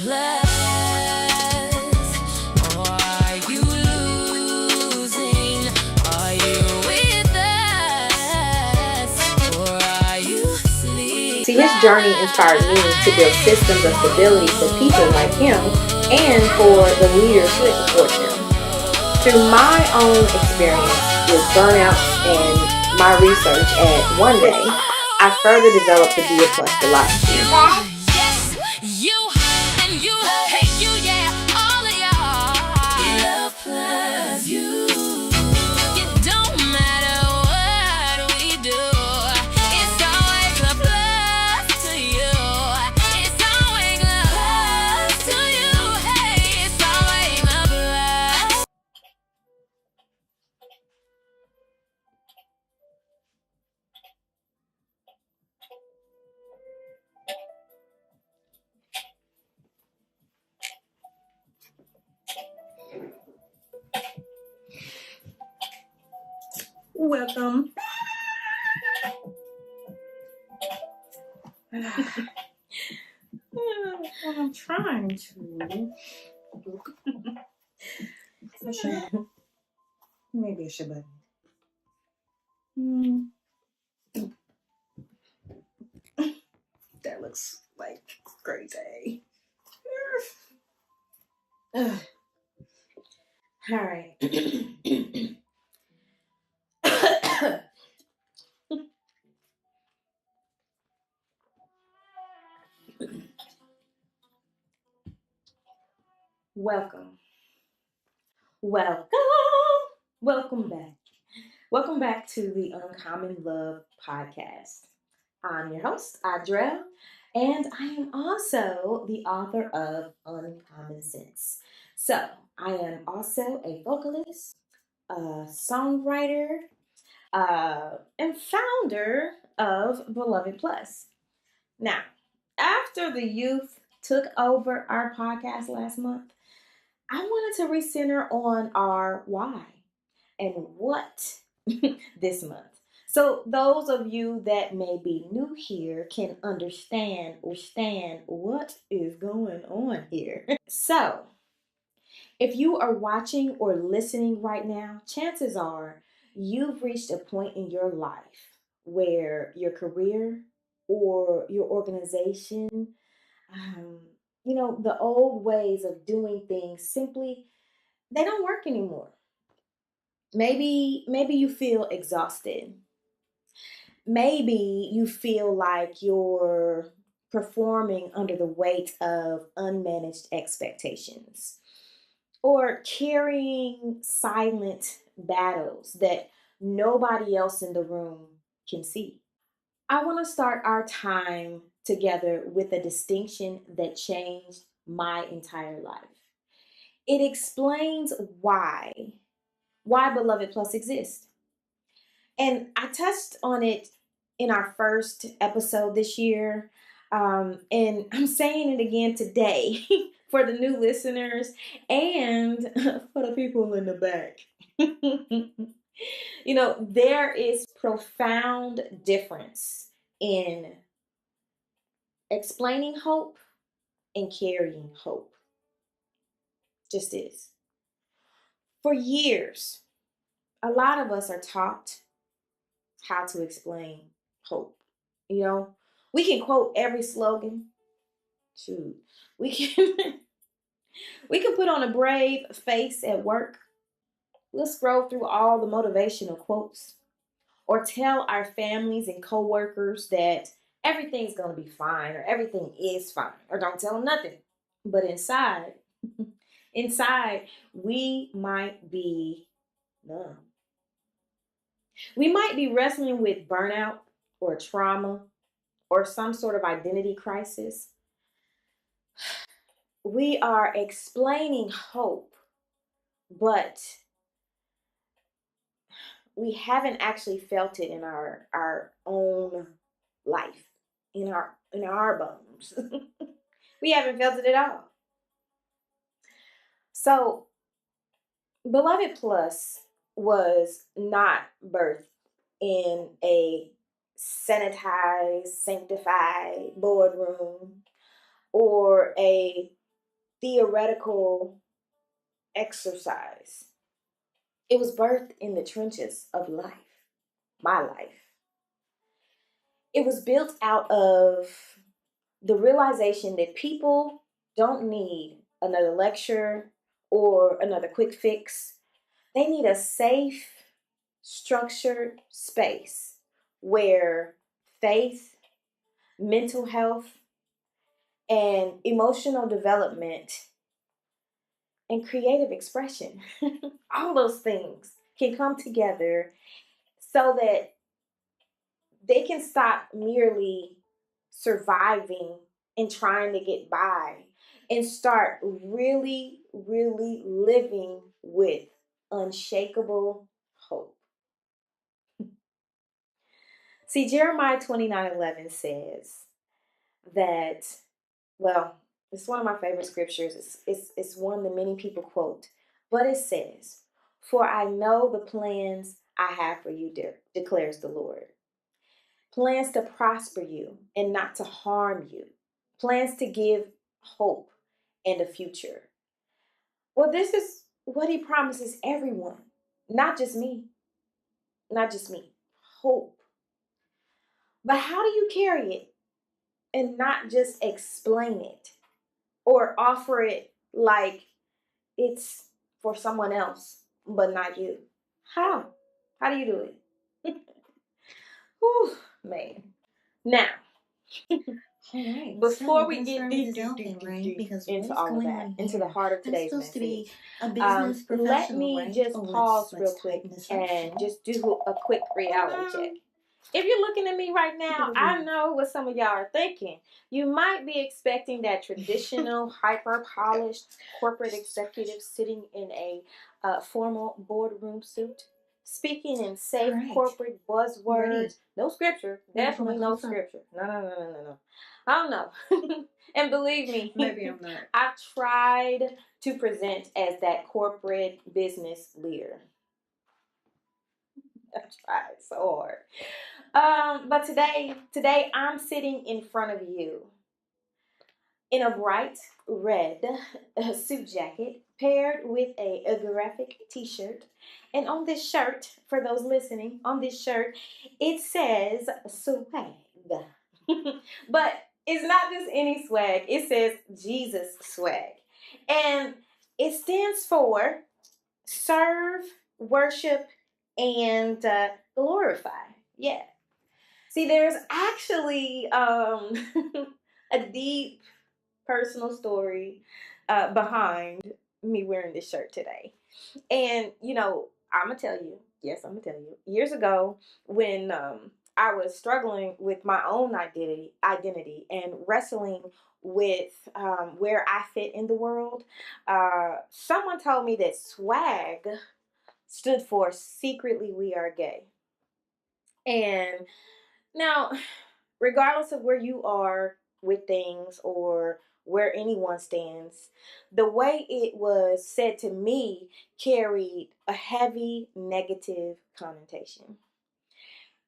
plus? Or are you losing? Are you with us? Or are you sleeping? See, his journey inspired me to build systems of stability for people like him and for the leaders who support him. Through my own experience with burnout and my research at One Day, I further developed the Be a Plus philosophy. Yes, you and you, hey, you, yeah, all of y'all. Love plus you. It don't matter what we do, it's always a plus to you. It's always a plus to you. Hey, it's always a plus. Welcome. I'm trying to. Maybe I should button. That looks like crazy. All right. Welcome. Welcome back. Welcome back to the Uncommon Love podcast. I'm your host, Audrell, and I am also the author of Uncommon Sense. So, I am also a vocalist, a songwriter, and founder of Beloved Plus. Now, after the youth took over our podcast last month, I wanted to recenter on our why and what this month. So those of you that may be new here can understand what is going on here. So, if you are watching or listening right now, chances are you've reached a point in your life where your career or your organization, the old ways of doing things simply they don't work anymore. Maybe you feel exhausted. Maybe you feel like you're performing under the weight of unmanaged expectations or carrying silent battles that nobody else in the room can see. I want to start our time together with a distinction that changed my entire life. It explains why Beloved Plus exists. And I touched on it in our first episode this year. And I'm saying it again today for the new listeners and for the people in the back. There is profound difference in explaining hope and carrying hope. Just is. For years, a lot of us are taught how to explain hope. We can quote every slogan. Shoot, we can we can put on a brave face at work. We'll scroll through all the motivational quotes or tell our families and coworkers that everything's going to be fine or everything is fine or don't tell them nothing. But inside, we might be numb. We might be wrestling with burnout or trauma or some sort of identity crisis. We are explaining hope, but we haven't actually felt it in our own life, in our bones. We haven't felt it at all. So, Beloved Plus was not birthed in a sanitized, sanctified boardroom or a theoretical exercise. It was birthed in the trenches of life, my life. It was built out of the realization that people don't need another lecture or another quick fix. They need a safe, structured space where faith, mental health, and emotional development and creative expression, all those things can come together so that they can stop merely surviving and trying to get by and start really, really living with unshakable hope. See, Jeremiah 29:11 says that, well, it's one of my favorite scriptures. It's one that many people quote. But it says, "For I know the plans I have for you, declares the Lord. Plans to prosper you and not to harm you. Plans to give hope and a future." Well, this is what he promises everyone, not just me, not just me. Hope. But how do you carry it and not just explain it or offer it like it's for someone else, but not you? How? How do you do it? Whew, man. Now, All right. before so we let's get start with deep, this outline, right? Because what into is all of going that, on into the here? heart of I'm today's supposed to be message, a business let professional, me right? just Oh, pause real let's quick tighten this up. and just do a quick reality check. If you're looking at me right now, I know what some of y'all are thinking. You might be expecting that traditional, hyper polished corporate executive sitting in a formal boardroom suit, speaking in safe Right. corporate buzzwords. Ready. No scripture, Ready for definitely my no close-up? scripture. No. I don't know. And believe me, Maybe I'm not. I've tried to present as that corporate business leader. I've tried so hard. But today I'm sitting in front of you in a bright red suit jacket paired with a graphic t-shirt. And on this shirt, for those listening, on this shirt, it says swag. But it's not just any swag, it says Jesus swag. And it stands for serve, worship, and glorify. Yeah. See, there's actually a deep personal story behind me wearing this shirt today. And, I'm going to tell you, yes, I'm going to tell you, years ago when I was struggling with my own identity and wrestling with where I fit in the world, someone told me that swag stood for secretly we are gay. And now, regardless of where you are with things or where anyone stands, the way it was said to me carried a heavy negative connotation.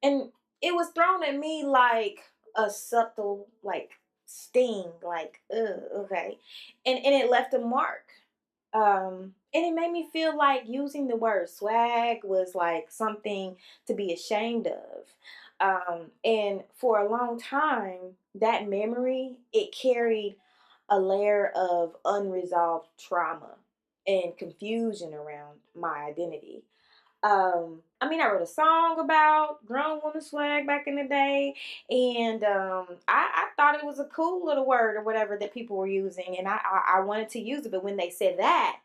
And it was thrown at me like a subtle, like, sting, like, ugh, okay. And it left a mark. And it made me feel like using the word swag was like something to be ashamed of. And for a long time, that memory, it carried a layer of unresolved trauma and confusion around my identity. I wrote a song about grown woman swag back in the day, and I thought it was a cool little word or whatever that people were using, and I wanted to use it, but when they said that,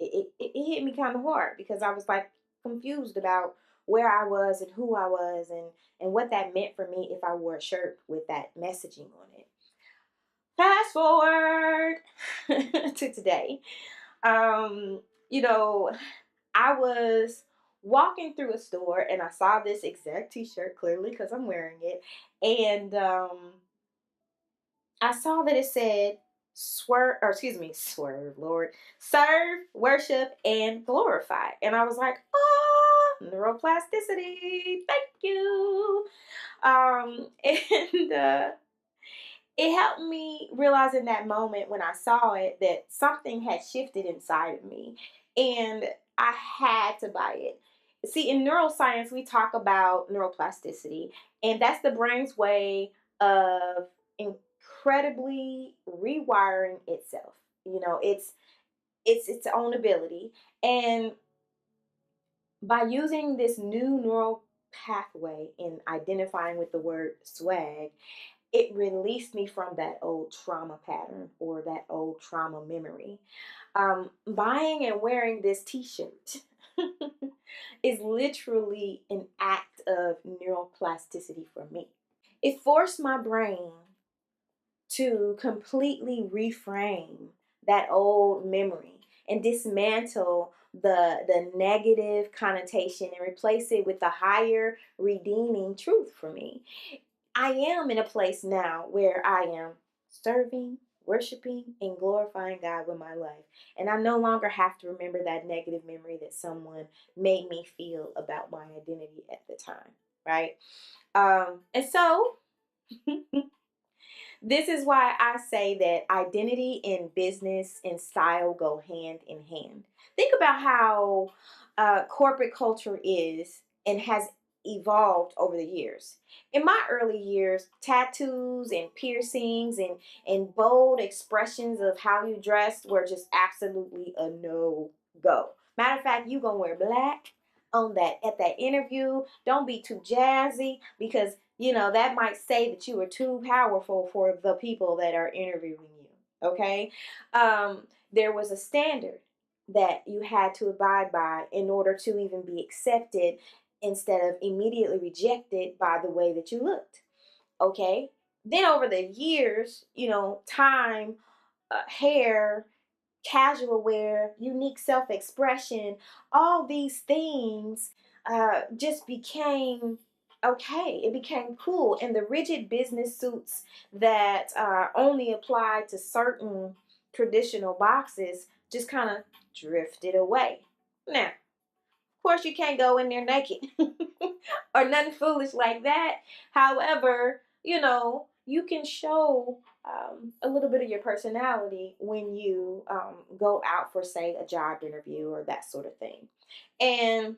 it hit me kind of hard because I was like confused about where I was and who I was and what that meant for me if I wore a shirt with that messaging on it. Fast forward to today. Um, you know, I was walking through a store and I saw this exact t-shirt clearly because I'm wearing it. And I saw that it said swerve, Lord, serve, worship, and glorify. And I was like, oh, neuroplasticity, thank you. And it helped me realize in that moment when I saw it that something had shifted inside of me and I had to buy it. See, in neuroscience, we talk about neuroplasticity, and that's the brain's way of incredibly rewiring itself. It's its own ability. And by using this new neural pathway in identifying with the word swag, it released me from that old trauma pattern or that old trauma memory. Buying and wearing this t-shirt is literally an act of neuroplasticity for me. It forced my brain to completely reframe that old memory and dismantle the negative connotation and replace it with the higher redeeming truth for me. I am in a place now where I am serving, worshiping, and glorifying God with my life. And I no longer have to remember that negative memory that someone made me feel about my identity at the time, right? And so this is why I say that identity and business and style go hand in hand. Think about how corporate culture is and has evolved over the years. In my early years, tattoos and piercings and bold expressions of how you dressed were just absolutely a no go. Matter of fact, you gonna wear black on that at that interview. Don't be too jazzy because that might say that you are too powerful for the people that are interviewing you. Okay. There was a standard that you had to abide by in order to even be accepted instead of immediately rejected by the way that you looked. Okay. Then over the years, time, hair, casual wear, unique self expression, all these things just became okay. It became cool. And the rigid business suits that only applied to certain traditional boxes just kind of drifted away. Now, of course, you can't go in there naked or nothing foolish like that. However, you can show a little bit of your personality when you go out for, say, a job interview or that sort of thing. And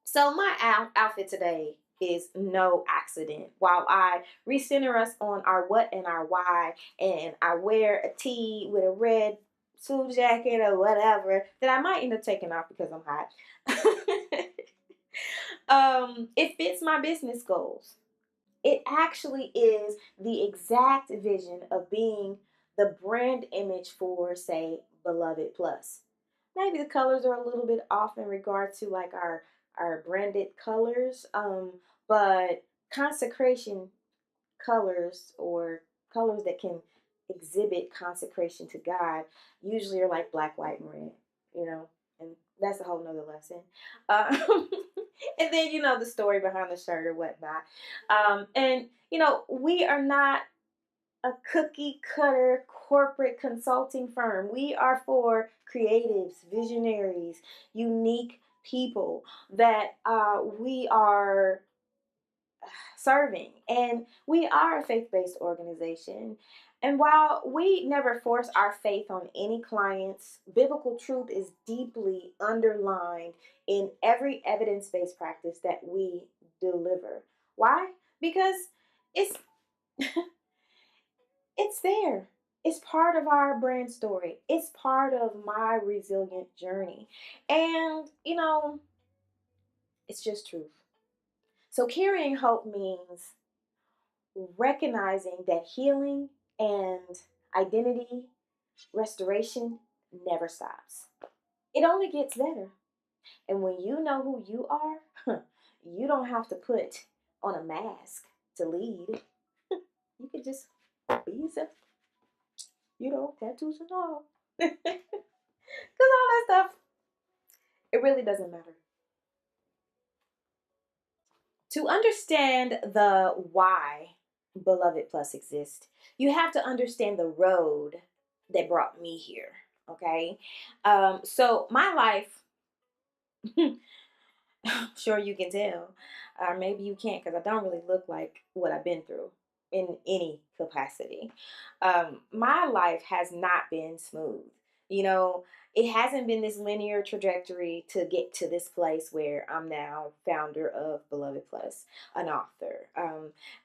so my outfit today is no accident. While I recenter us on our what and our why, and I wear a tee with a red suit jacket or whatever that I might end up taking off because I'm hot. It fits my business goals. It actually is the exact vision of being the brand image for, say, Beloved Plus. Maybe the colors are a little bit off in regard to like our branded colors, but consecration colors or colors that can exhibit consecration to God usually are like black, white, and red, and that's a whole nother lesson. And then, the story behind the shirt or whatnot. And, we are not a cookie cutter corporate consulting firm. We are for creatives, visionaries, unique people that we are serving. And we are a faith based organization. And while we never force our faith on any clients, biblical truth is deeply underlined in every evidence based practice that we deliver. Why? Because it's it's there. It's part of our brand story. It's part of my resilient journey. And, it's just truth. So carrying hope means recognizing that healing and identity restoration never stops. It only gets better. And when you know who you are, you don't have to put on a mask to lead. You can just be yourself, tattoos and all. Because all that stuff, it really doesn't matter. To understand the why Beloved Plus exists, you have to understand the road that brought me here. Okay. So my life, I'm sure you can tell, or maybe you can't because I don't really look like what I've been through. in any capacity. My life has not been smooth. You know, it hasn't been this linear trajectory to get to this place where I'm now founder of Beloved Plus, an author.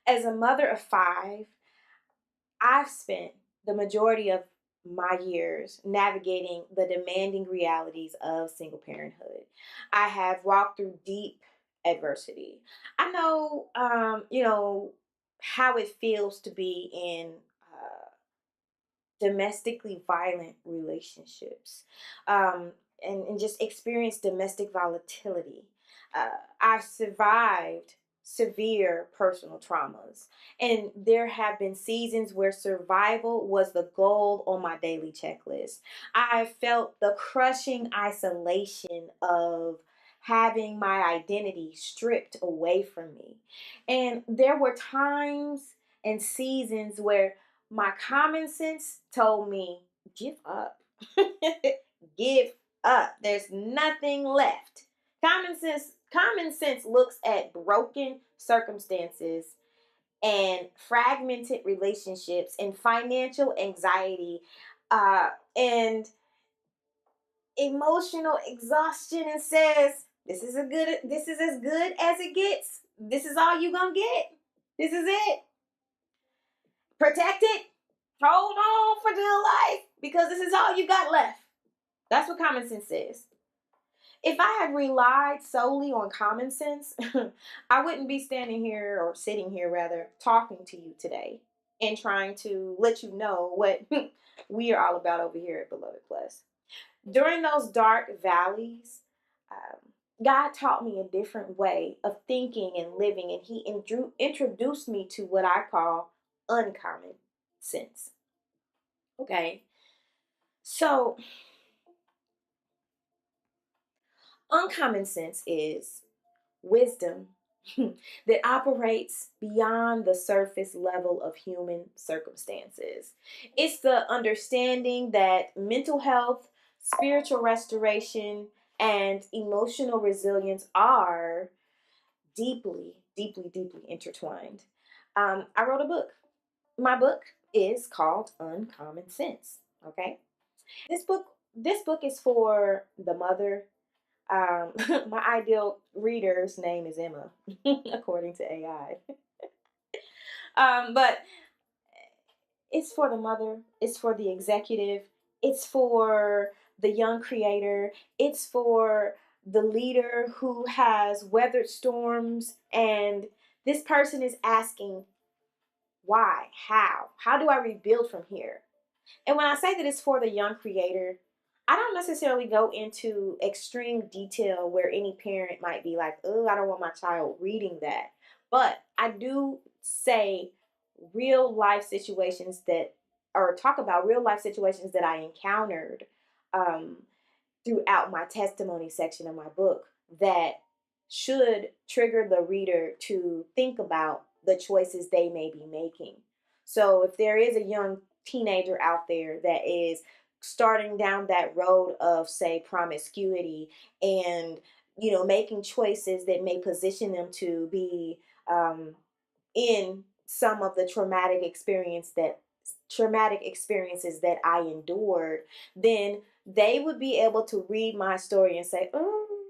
As a mother of five, I've spent the majority of my years navigating the demanding realities of single parenthood. I have walked through deep adversity. I know, how it feels to be in domestically violent relationships, um, and just experience domestic volatility. I've survived severe personal traumas, and there have been seasons where survival was the goal on my daily checklist. I felt the crushing isolation of having my identity stripped away from me. And there were times and seasons where my common sense told me, give up. Give up. There's nothing left. Common sense looks at broken circumstances and fragmented relationships and financial anxiety, and emotional exhaustion, and says, this is as good as it gets. This is all you gonna get. This is it. Protect it. Hold on for dear life, because this is all you got left. That's what common sense says. If I had relied solely on common sense, I wouldn't be standing here, or sitting here rather, talking to you today and trying to let you know what we are all about over here at Beloved Plus. During those dark valleys, God taught me a different way of thinking and living, and He introduced me to what I call uncommon sense. Okay, so uncommon sense is wisdom that operates beyond the surface level of human circumstances. It's the understanding that mental health, spiritual restoration, and emotional resilience are deeply, deeply, deeply intertwined. I wrote a book. My book is called Uncommon Sense. Okay, this book is for the mother. My ideal reader's name is Emma, according to AI. But it's for the mother, it's for the executive, it's for the young creator, it's for the leader who has weathered storms, and this person is asking, why? How? How do I rebuild from here? And when I say that it's for the young creator, I don't necessarily go into extreme detail where any parent might be like, oh, I don't want my child reading that. But I do say real life situations that, or talk about real life situations that I encountered, um, throughout my testimony section of my book, that should trigger the reader to think about the choices they may be making. So if there is a young teenager out there that is starting down that road of, say, promiscuity, and making choices that may position them to be, in some of the traumatic experiences that I endured, then they would be able to read my story and say, oh,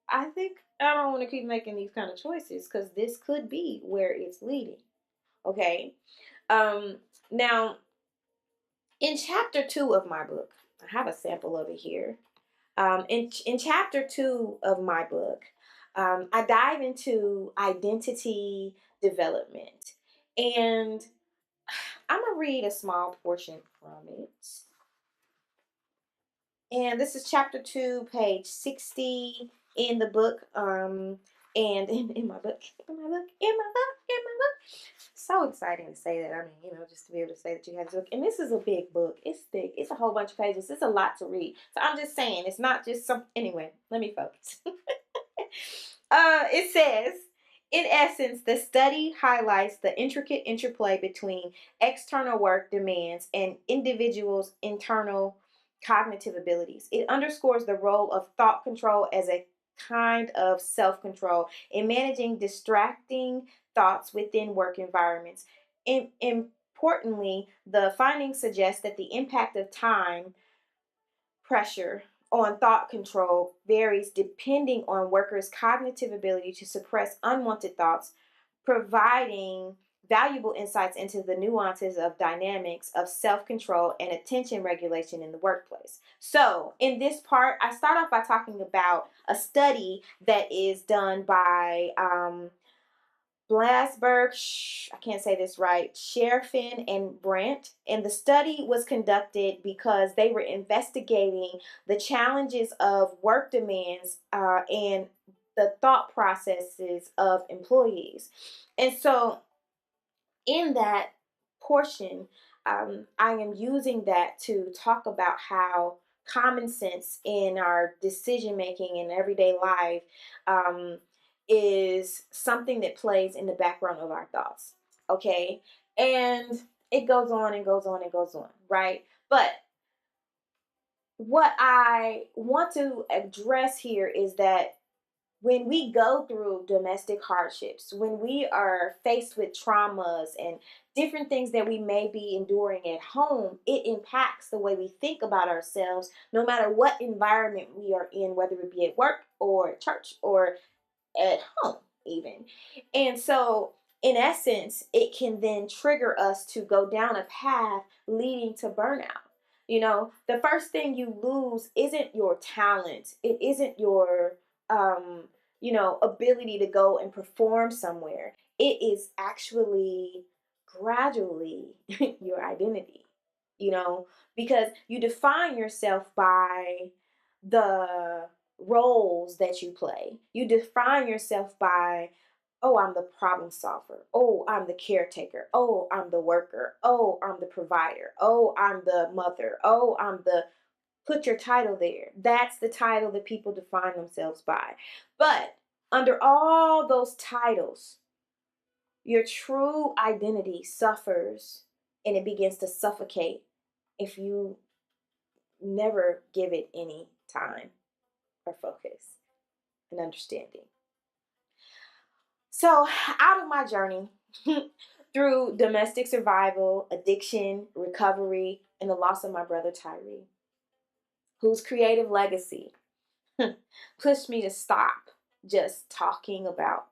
I think I don't want to keep making these kind of choices, because this could be where it's leading. Okay. Um, Now, in chapter 2 of my book, I have a sample of it here. In chapter 2 of my book, I dive into identity development. And I'm going to read a small portion from it. And this is chapter 2, page 60 in the book. And in my book, in my book, in my book, in my book. So exciting to say that. I mean, just to be able to say that you have this book. And this is a big book. It's thick. It's a whole bunch of pages. It's a lot to read. So I'm just saying, it's not just some. Anyway, let me focus. It says, in essence, the study highlights the intricate interplay between external work demands and individuals' internal cognitive abilities. It underscores the role of thought control as a kind of self control in managing distracting thoughts within work environments. Importantly, the findings suggest that the impact of time pressure on thought control varies depending on workers' cognitive ability to suppress unwanted thoughts, providing valuable insights into the nuances of dynamics of self-control and attention regulation in the workplace. So, in this part, I start off by talking about a study that is done by Blasberg, I can't say this right, Sherfin and Brandt. And the study was conducted because they were investigating the challenges of work demands and the thought processes of employees. And so in that portion, I am using that to talk about how common sense in our decision making in everyday life is something that plays in the background of our thoughts. Okay. And it goes on and goes on and goes on, right? But what I want to address here is that when we go through domestic hardships, when we are faced with traumas and different things that we may be enduring at home, it impacts the way we think about ourselves, no matter what environment we are in, whether it be at work or at church or at home even. And so in essence, it can then trigger us to go down a path leading to burnout. You know, the first thing you lose isn't your talent. It isn't your ability to go and perform somewhere. It is actually gradually your identity, because you define yourself by the roles that you play. You define yourself by, oh, I'm the problem solver. Oh, I'm the caretaker. Oh, I'm the worker. Oh, I'm the provider. Oh, I'm the mother. Oh, I'm the put your title there. That's the title that people define themselves by. But under all those titles, your true identity suffers and it begins to suffocate if you never give it any time or focus and understanding. So, out of my journey through domestic survival, addiction, recovery, and the loss of my brother Tyree, whose creative legacy pushed me to stop just talking about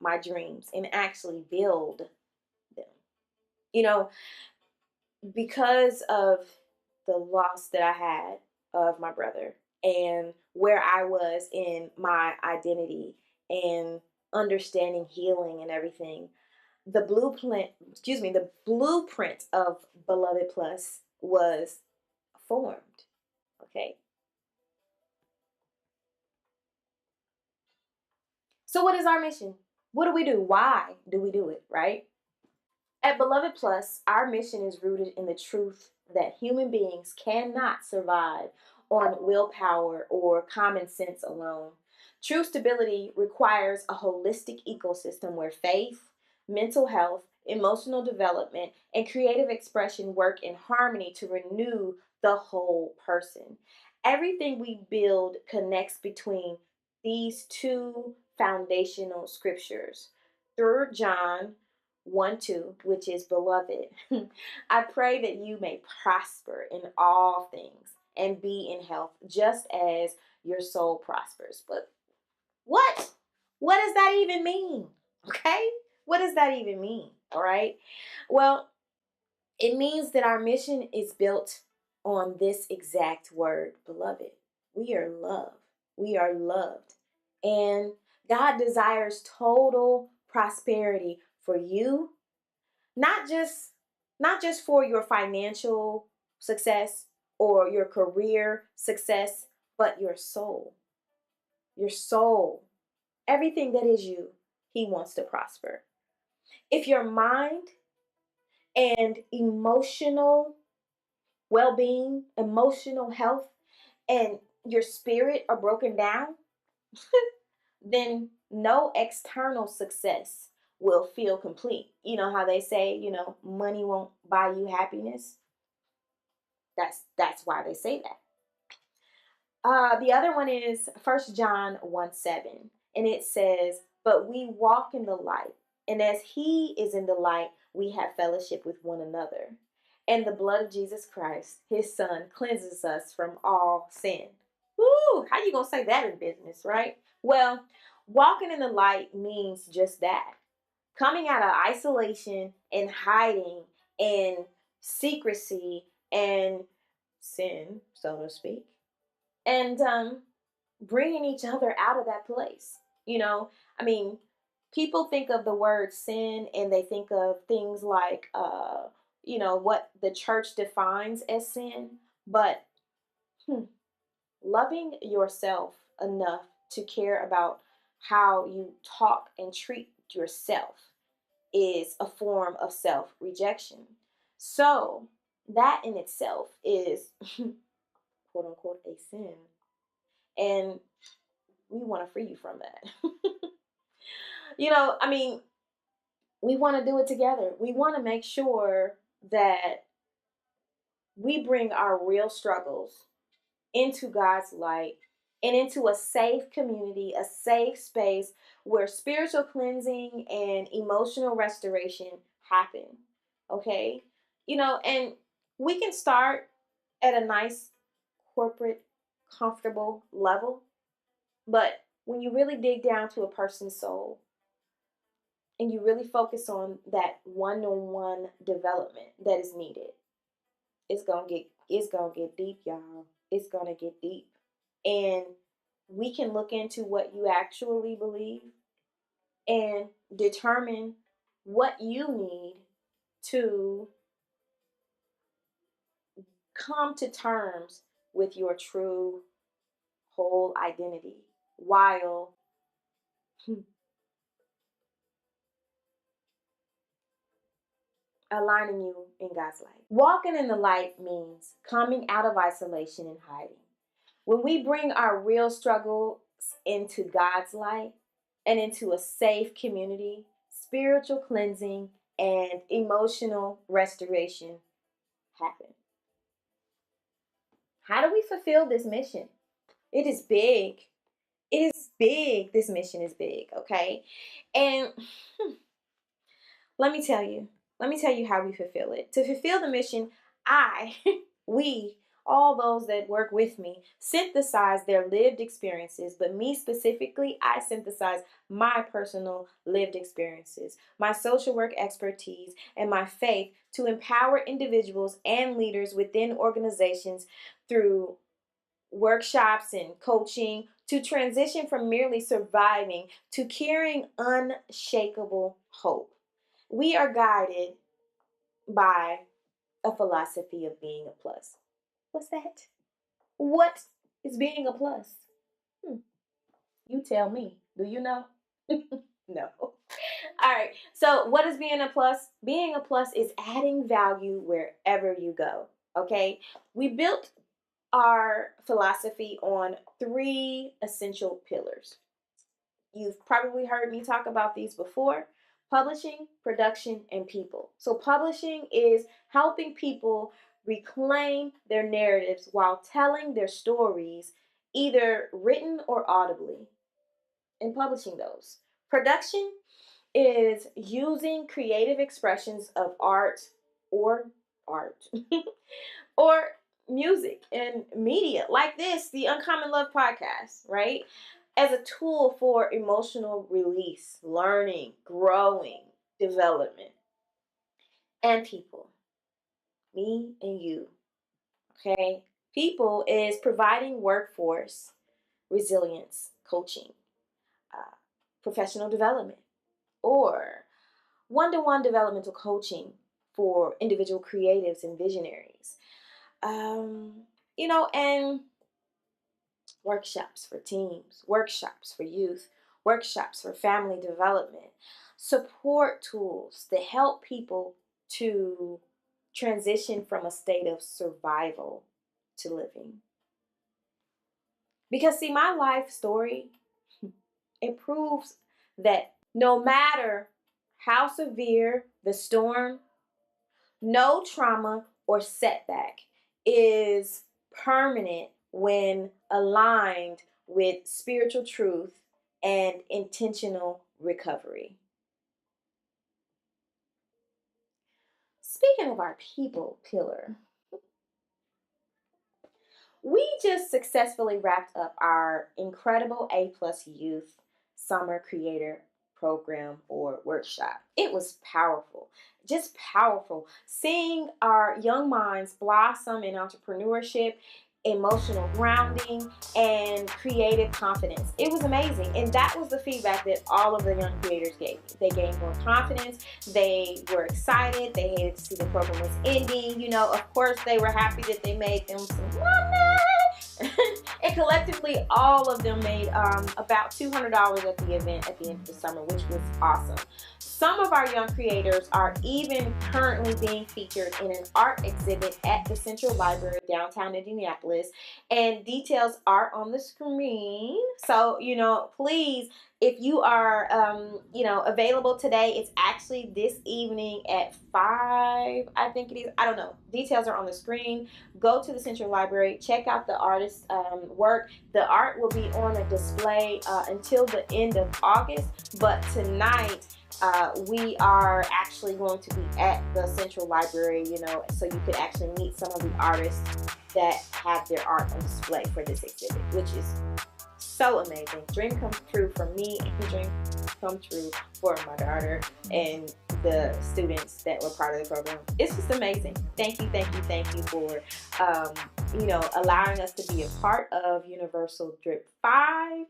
my dreams and actually build them. You know, because of the loss that I had of my brother and where I was in my identity and understanding healing and everything, the blueprint of Beloved Plus was formed. Okay. So what is our mission? What do we do? Why do we do it, right? At Beloved Plus, our mission is rooted in the truth that human beings cannot survive on willpower or common sense alone. True stability requires a holistic ecosystem where faith, mental health, emotional development, and creative expression work in harmony to renew the whole person. Everything we build connects between these two foundational scriptures. 3 John 1:2, which is beloved. I pray that you may prosper in all things and be in health just as your soul prospers. But what? What does that even mean? Okay? What does that even mean? All right? Well, it means that our mission is built on this exact word, beloved. We are loved. We are loved. And God desires total prosperity for you, not just for your financial success or your career success, but your soul. Your soul. Everything that is you, he wants to prosper. If your mind and emotional well-being, emotional health, and your spirit are broken down, then no external success will feel complete. You know how they say, money won't buy you happiness? That's why they say that. The other one is 1 John 1:7, and it says, "But we walk in the light, and as he is in the light, we have fellowship with one another. And the blood of Jesus Christ, his son, cleanses us from all sin. Woo! How you gonna say that in business, right? Well, walking in the light means just that. Coming out of isolation and hiding and secrecy and sin, so to speak, and bringing each other out of that place. You know, I mean, people think of the word sin and they think of things like, what the church defines as sin, but loving yourself enough to care about how you talk and treat yourself is a form of self rejection. So, that in itself is quote unquote a sin. And we want to free you from that. I mean, we want to do it together. We want to make sure that we bring our real struggles into God's light and into a safe community, a safe space where spiritual cleansing and emotional restoration happen. Okay? And we can start at a nice corporate, comfortable level, but when you really dig down to a person's soul and you really focus on that one-on-one development that is needed, it's gonna get deep, y'all. It's gonna get deep. And we can look into what you actually believe and determine what you need to come to terms with your true whole identity while aligning you in God's light. Walking in the light means coming out of isolation and hiding. When we bring our real struggles into God's light and into a safe community, spiritual cleansing and emotional restoration happen. How do we fulfill this mission? It is big. It is big. This mission is big, okay? And let me tell you. Let me tell you how we fulfill it. To fulfill the mission, we, all those that work with me, synthesize their lived experiences, but me specifically, I synthesize my personal lived experiences, my social work expertise, and my faith to empower individuals and leaders within organizations through workshops and coaching to transition from merely surviving to carrying unshakable hope. We are guided by a philosophy of being a plus. What's that? What is being a plus? You tell me. Do you know? No. All right. So, what is being a plus? Being a plus is adding value wherever you go. Okay. We built our philosophy on 3 essential pillars. You've probably heard me talk about these before: publishing, production, and people. So publishing is helping people reclaim their narratives while telling their stories, either written or audibly, and publishing those. Production is using creative expressions of or art or music and media like this, the Uncommon Love podcast, right? As a tool for emotional release, learning, growing, development, and people. Me and you, okay? People is providing workforce resilience, coaching, professional development, or one-to-one developmental coaching for individual creatives and visionaries. And workshops for teams, workshops for youth, workshops for family development, support tools to help people to transition from a state of survival to living. Because, see, my life story, it proves that no matter how severe the storm, no trauma or setback is permanent when aligned with spiritual truth and intentional recovery. Speaking of our people pillar, we just successfully wrapped up our incredible A Plus Youth Summer Creator Program or workshop. It was powerful, just powerful. Seeing our young minds blossom in entrepreneurship, emotional grounding, and creative confidence. It was amazing. And that was the feedback that all of the young creators gave me. They gained more confidence. They were excited. They hated to see the program was ending. You know, of course, they were happy that they made them some money. And collectively, all of them made about $200 at the event at the end of the summer, which was awesome. Some of our young creators are even currently being featured in an art exhibit at the Central Library downtown Indianapolis, and details are on the screen. So, you know, please, if you are, available today, it's actually this evening at 5, I think it is. I don't know. Details are on the screen. Go to the Central Library, check out the artist's work. The art will be on a display until the end of August, but tonight, we are actually going to be at the Central Library, so you could actually meet some of the artists that have their art on display for this exhibit, which is so amazing. Dream come true for me and dream come true for my daughter and the students that were part of the program. It's just amazing. Thank you for allowing us to be a part of Universal Drip 5.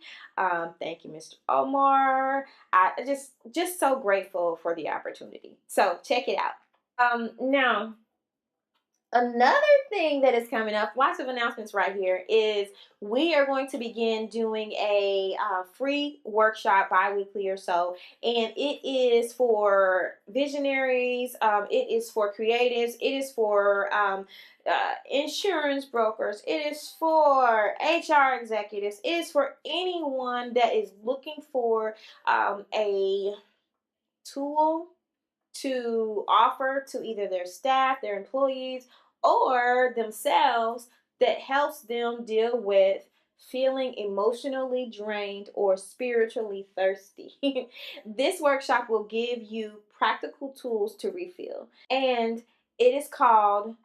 Thank you, Mr. Omar. I just so grateful for the opportunity. So check it out. Now, another thing that is coming up, lots of announcements right here, is we are going to begin doing a free workshop bi-weekly or so, and it is for visionaries, it is for creatives, it is for insurance brokers, it is for HR executives, it is for anyone that is looking for a tool to offer to either their staff, their employees, or themselves that helps them deal with feeling emotionally drained or spiritually thirsty. This workshop will give you practical tools to refill, and it is called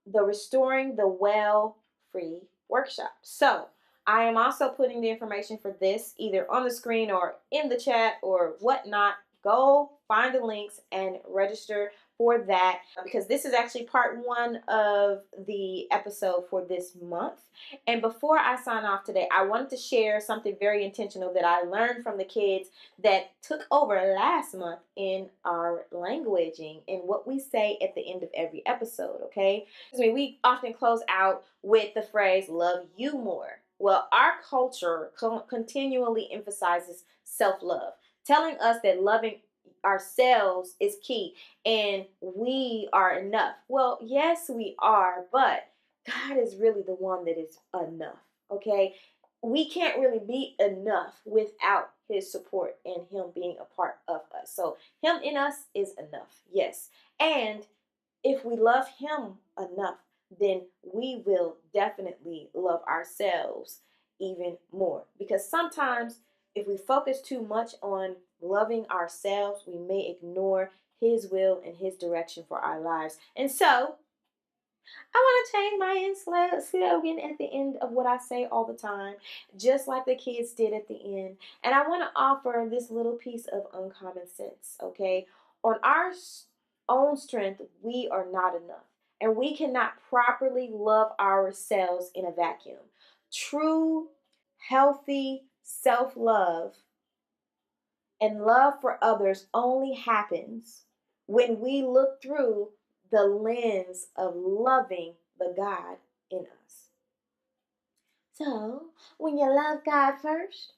the Restoring the Well free workshop. So I am also putting the information for this either on the screen or in the chat or whatnot. Go find the links and register for that, because this is actually part 1 of the episode for this month. And before I sign off today, I wanted to share something very intentional that I learned from the kids that took over last month in our languaging and what we say at the end of every episode, okay? We often close out with the phrase, love you more. Well, our culture continually emphasizes self-love, telling us that loving ourselves is key and we are enough. Well, yes, we are, but God is really the one that is enough, okay? We can't really be enough without his support and him being a part of us. So him in us is enough, yes. And if we love him enough, then we will definitely love ourselves even more. Because sometimes if we focus too much on loving ourselves, we may ignore his will and his direction for our lives. And so I want to change my slogan at the end of what I say all the time, just like the kids did at the end. And I want to offer this little piece of uncommon sense, okay? On our own strength, we are not enough. And we cannot properly love ourselves in a vacuum. True, healthy self-love and love for others only happens when we look through the lens of loving the God in us. So, when you love God first,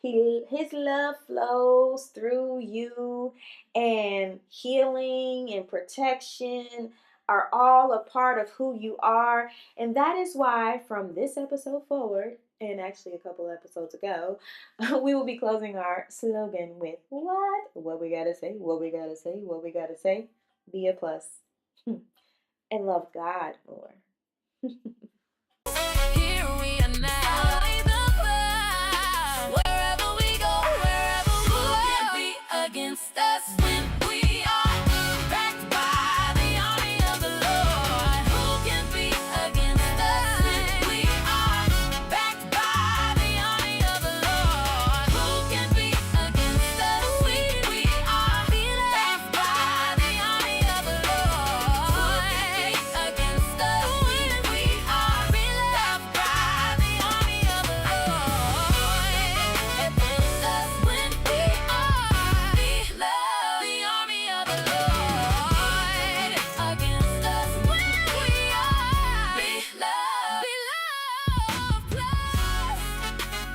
his love flows through you, and healing and protection are all a part of who you are. And that is why from this episode forward, and actually a couple episodes ago, we will be closing our slogan with what we gotta say, what we gotta say, what we gotta say. Be a plus and love God more.